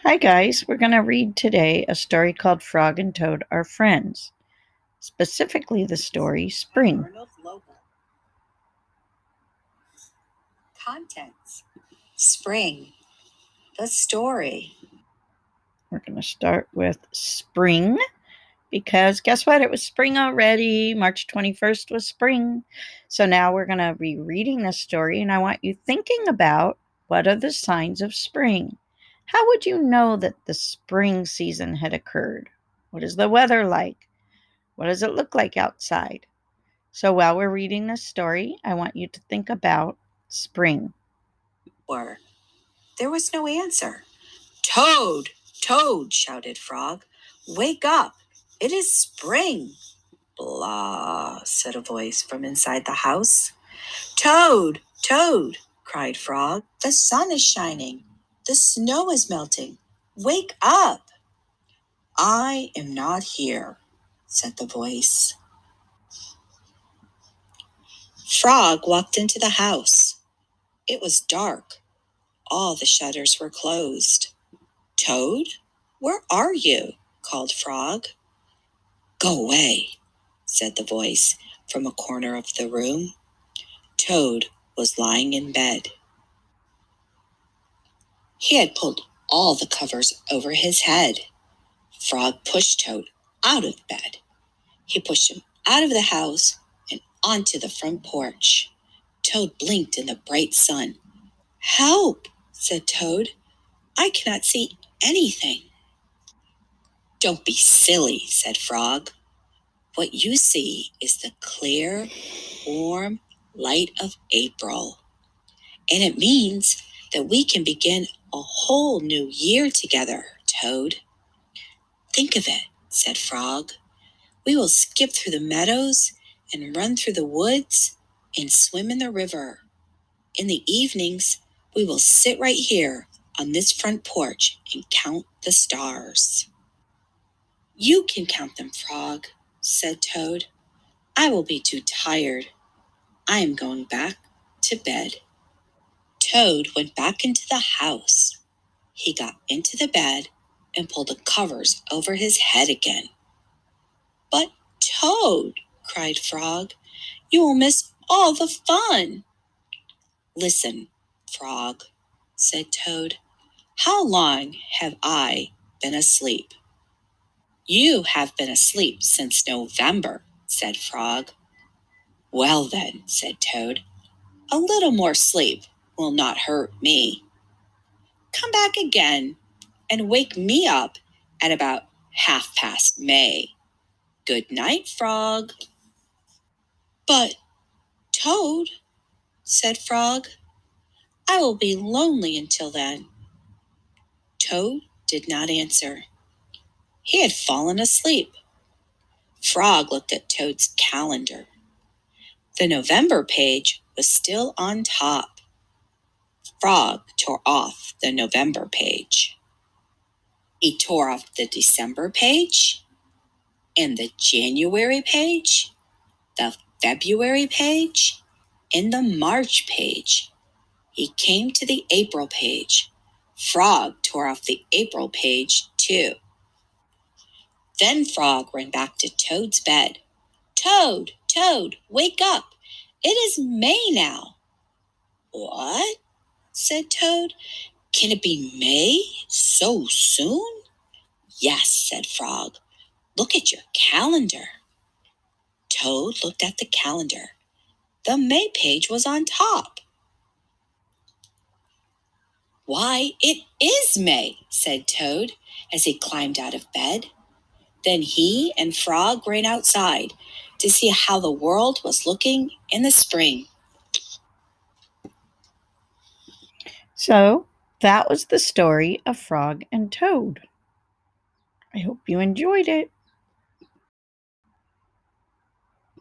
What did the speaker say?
Hi, guys. We're going to read today a story called Frog and Toad Are Friends, specifically the story Spring. Contents: Spring, the story. We're going to start with spring because guess what? It was spring already. March 21st was spring. So now we're going to be reading this story, and I want you thinking about what are the signs of spring? How would you know that the spring season had occurred? What is the weather like? What does it look like outside? So while we're reading this story, I want you to think about spring. Or there was no answer. Toad, Toad, shouted Frog. Wake up! It is spring. Blah, said a voice from inside the house. Toad, Toad, cried Frog. The sun is shining. The snow is melting. Wake up! I am not here, said the voice. Frog walked into the house. It was dark. All the shutters were closed. Toad, where are you? Called Frog. Go away, said the voice from a corner of the room. Toad was lying in bed. He had pulled all the covers over his head. Frog pushed Toad out of bed. He pushed him out of the house and onto the front porch. Toad blinked in the bright sun. Help, said Toad. I cannot see anything. Don't be silly, said Frog. What you see is the clear, warm light of April. And it means that we can begin a whole new year together, Toad. Think of it, said Frog. We will skip through the meadows and run through the woods and swim in the river. In the evenings, we will sit right here on this front porch and count the stars. You can count them, Frog, said Toad. I will be too tired. I am going back to bed. Toad went back into the house. He got into the bed and pulled the covers over his head again. But Toad, cried Frog, you will miss all the fun. Listen, Frog, said Toad. How long have I been asleep? You have been asleep since November, said Frog. Well then, said Toad, a little more sleep will not hurt me. Come back again and wake me up at about 1/2 past May. Good night, Frog. But, Toad, said Frog, I will be lonely until then. Toad did not answer. He had fallen asleep. Frog looked at Toad's calendar. The November page was still on top. Frog tore off the November page. He tore off the December page and the January page, the February page, and the March page. He came to the April page. Frog tore off the April page too. Then Frog ran back to Toad's bed. Toad, Toad, wake up. It is May now. What? Said Toad. Can it be May so soon? Yes, said Frog. Look at your calendar. Toad looked at the calendar. The May page was on top. Why, it is May, said Toad as he climbed out of bed. Then he and Frog ran outside to see how the world was looking in the spring. So that was the story of Frog and Toad. I hope you enjoyed it.